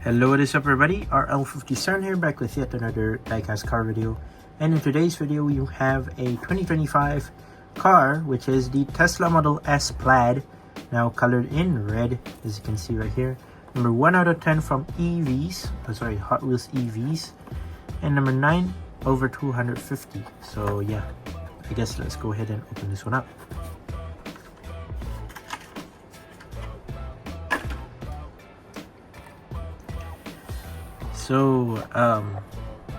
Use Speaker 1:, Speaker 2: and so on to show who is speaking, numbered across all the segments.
Speaker 1: Hello, what is up everybody? RL57 here, back with yet another diecast car video. And in today's video we have a 2025 car, which is the Tesla Model S Plaid, now colored in red, as you can see right here. Number 1 out of 10 from Hot Wheels EVs, and number 9 over 250. So yeah, I guess let's go ahead and open this one up. So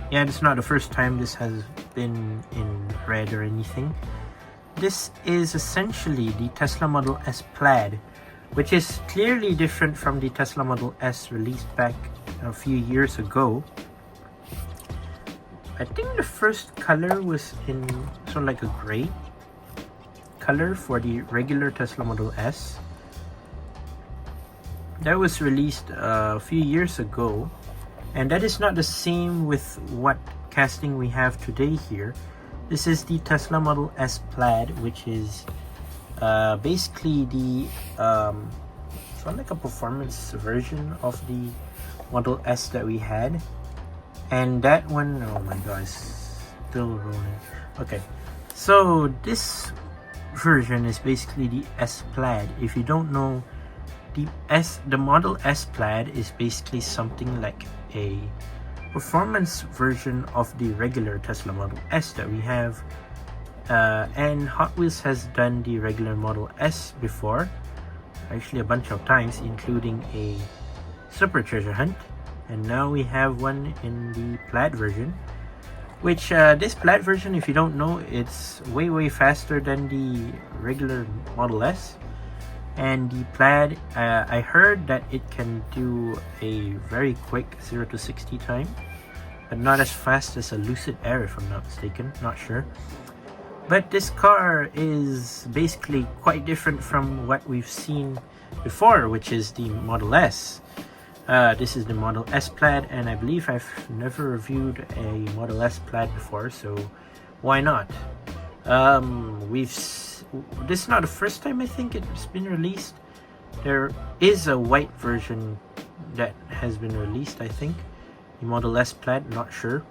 Speaker 1: yeah, it's not the first time this has been in red or anything. This is essentially the Tesla Model S Plaid, which is clearly different from the Tesla Model S released back a few years ago. I think the first color was in sort of like a gray color for the regular Tesla Model S. That was released a few years ago. And that is not the same with what casting we have today here. This is the Tesla Model S Plaid, which is basically the sort of like a performance version of the Model S that we had. And that one, oh my gosh, still rolling. Okay, so this version is basically the S Plaid. If you don't know, the Model S Plaid is basically something like a performance version of the regular Tesla Model S that we have, and Hot Wheels has done the regular Model S before, actually a bunch of times, including a Super Treasure Hunt, and now we have one in the Plaid version, which this Plaid version, if you don't know, it's way faster than the regular Model S. And the Plaid, I heard that it can do a very quick 0 to 60 time, but not as fast as a Lucid Air, if I'm not mistaken, not sure. But this car is basically quite different from what we've seen before, which is the Model S. This is the Model S Plaid, and I believe I've never reviewed a Model S Plaid before, so why not? This is not the first time I think it's been released. There is a white version that has been released, I think. The Model S Plaid, not sure.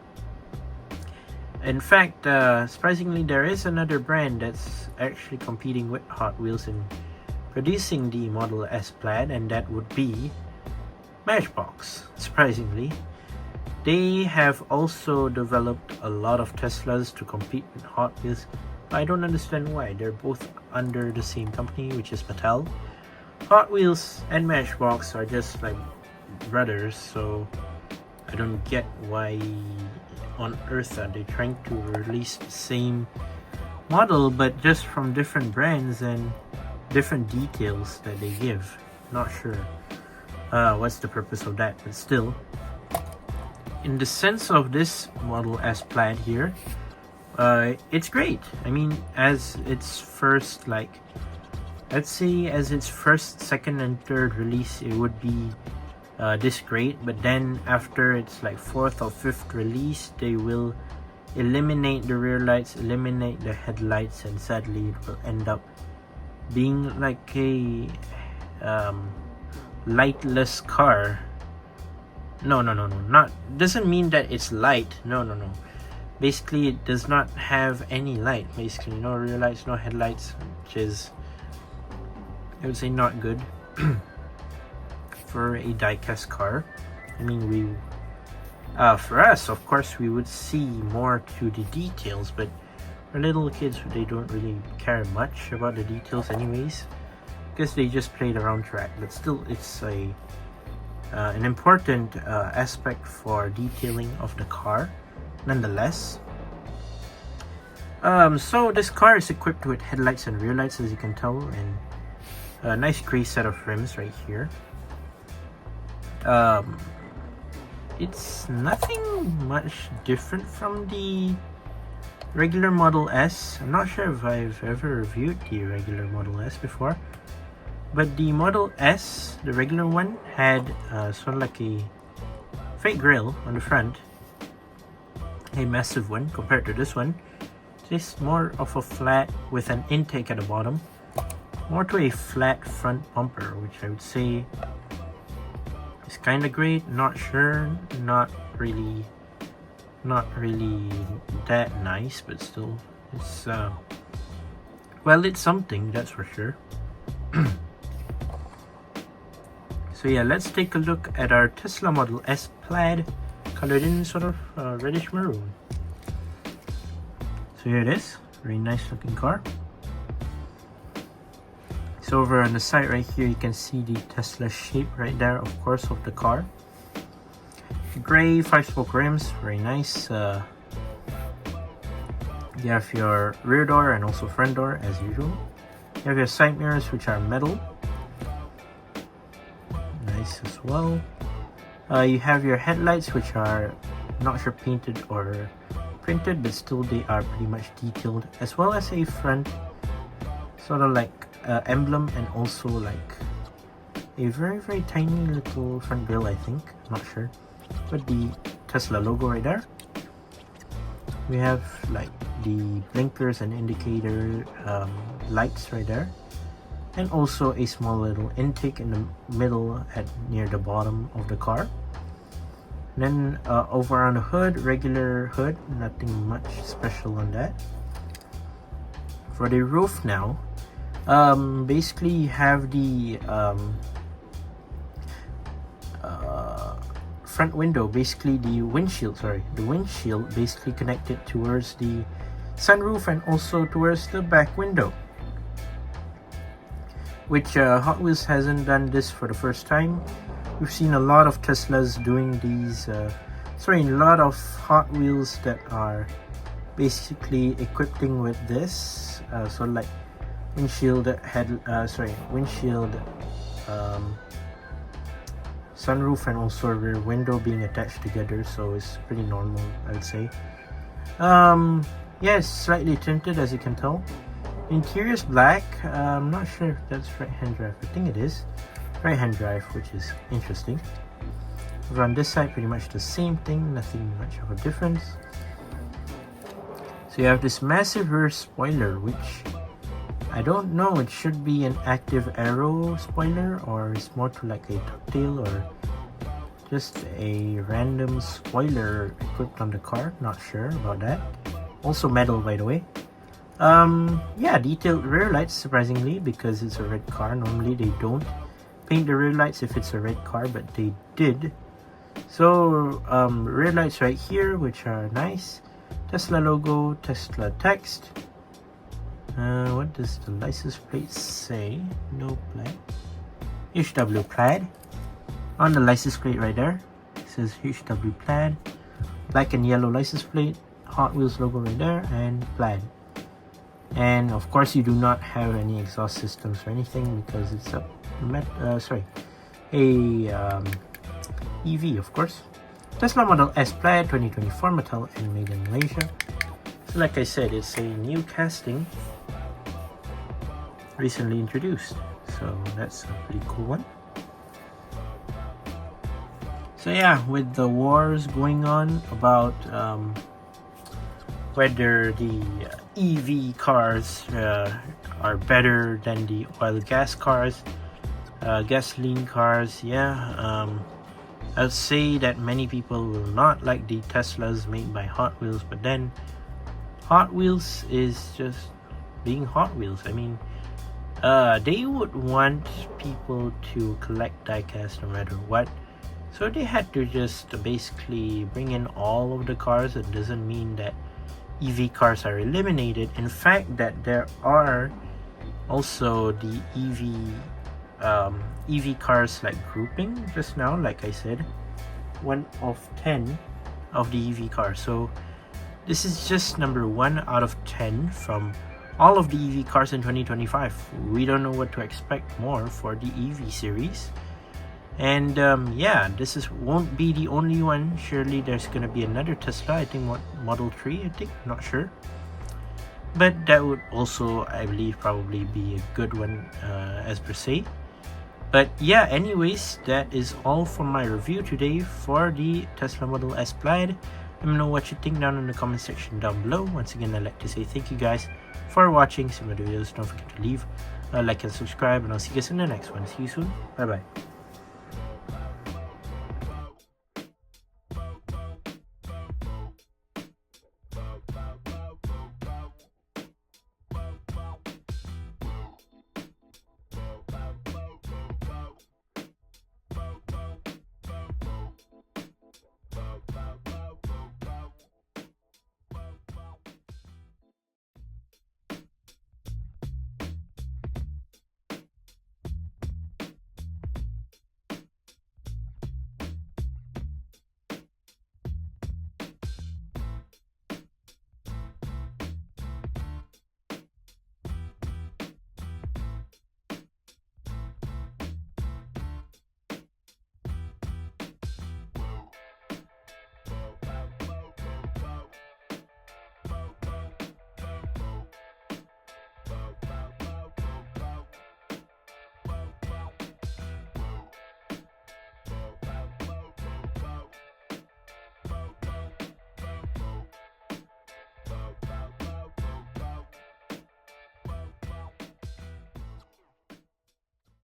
Speaker 1: In fact, surprisingly, there is another brand that's actually competing with Hot Wheels in producing the Model S Plaid, and that would be Matchbox, surprisingly. They have also developed a lot of Teslas to compete with Hot Wheels. I don't understand why. They're both under the same company, which is Mattel. Hot Wheels and Matchbox are just like brothers, so I don't get why on earth are they trying to release the same model but just from different brands and different details that they give. Not sure what's the purpose of that, but still, in the sense of this Model S Plaid here, it's great. I mean, as its first, like, let's say as its first, second and third release, it would be this great, but then after its like fourth or fifth release, they will eliminate the rear lights, eliminate the headlights, and sadly it will end up being like a lightless car. No, not doesn't mean that it's light. No. Basically, it does not have any light. Basically, no rear lights, no headlights, which is, I would say, not good for a diecast car. I mean, for us, of course, we would see more to the details, but for little kids, they don't really care much about the details anyways, because they just play the round track. But still, it's an important aspect for detailing of the car nonetheless. So this car is equipped with headlights and rear lights, as you can tell, and a nice gray set of rims right here. It's nothing much different from the regular Model S. I'm not sure if I've ever reviewed the regular Model S before, but the Model S, the regular one, had sort of like a fake grille on the front, a massive one compared to this one. This more of a flat with an intake at the bottom, more to a flat front bumper, which I would say It's kind of great, not sure, not really that nice, but still, it's well, it's something, that's for sure. So yeah, let's take a look at our Tesla Model S Plaid, colored in sort of reddish maroon. So here it is, very nice looking car. So over on the side right here, you can see the Tesla shape right there, of course, of the car. Gray 5-spoke rims, very nice. You have your rear door and also front door as usual. You have your side mirrors, which are metal. Nice as well. You have your headlights, which are not sure painted or printed, but still they are pretty much detailed, as well as a front sort of like emblem, and also like a very tiny little front grille, I think, I'm not sure, but the Tesla logo right there. We have like the blinkers and indicator lights right there, and also a small little intake in the middle at near the bottom of the car. Then over on the hood, regular hood, nothing much special on that. For the roof now, basically you have the front window, basically the windshield basically connected towards the sunroof and also towards the back window, which Hot Wheels hasn't done this for the first time. We've seen a lot of Teslas doing these, a lot of Hot Wheels that are basically equipping with this, so like windshield sunroof and also rear window being attached together, so it's pretty normal, I would say. Yeah, it's slightly tinted, as you can tell. Interior is black. I'm not sure if that's right-hand drive. I think it is right-hand drive, which is interesting. Over on this side, pretty much the same thing, nothing much of a difference. So you have this massive rear spoiler, which I don't know, it should be an active arrow spoiler, or it's more to like a ducktail, or just a random spoiler equipped on the car, not sure about that. Also metal, by the way. Yeah, detailed rear lights, surprisingly, because it's a red car. Normally they don't paint the rear lights if it's a red car, but they did. So rear lights right here, which are nice. Tesla logo, Tesla text. What does the license plate say? No Plaid. HW Plaid. On the license plate right there, it says HW Plaid. Black and yellow license plate. Hot Wheels logo right there, and Plaid. And of course, you do not have any exhaust systems or anything because it's a EV, of course. Tesla Model S Plaid 2024, Mattel and made in Malaysia. So like I said, it's a new casting recently introduced, so that's a pretty cool one. So yeah, with the wars going on about whether the EV cars are better than the oil gas cars, gasoline cars, I'll say that many people will not like the Teslas made by Hot Wheels, but then Hot Wheels is just being Hot Wheels. I mean, they would want people to collect diecast no matter what, so they had to just basically bring in all of the cars. It doesn't mean that EV cars are eliminated. In fact, that there are also the EV cars like grouping just now, like I said, 1 of 10 of the EV cars. So this is just number 1 out of 10 from all of the EV cars in 2025. We don't know what to expect more for the EV series. And yeah, this won't be the only one. Surely there's gonna be another Tesla, I think Model 3, I think, not sure. But that would also, I believe, probably be a good one as per se. But yeah, anyways, that is all for my review today for the Tesla Model S Plaid. Let me know what you think down in the comment section down below. Once again, I'd like to say thank you guys for watching some of the videos. Don't forget to leave a like and subscribe, and I'll see you guys in the next one. See you soon. Bye bye.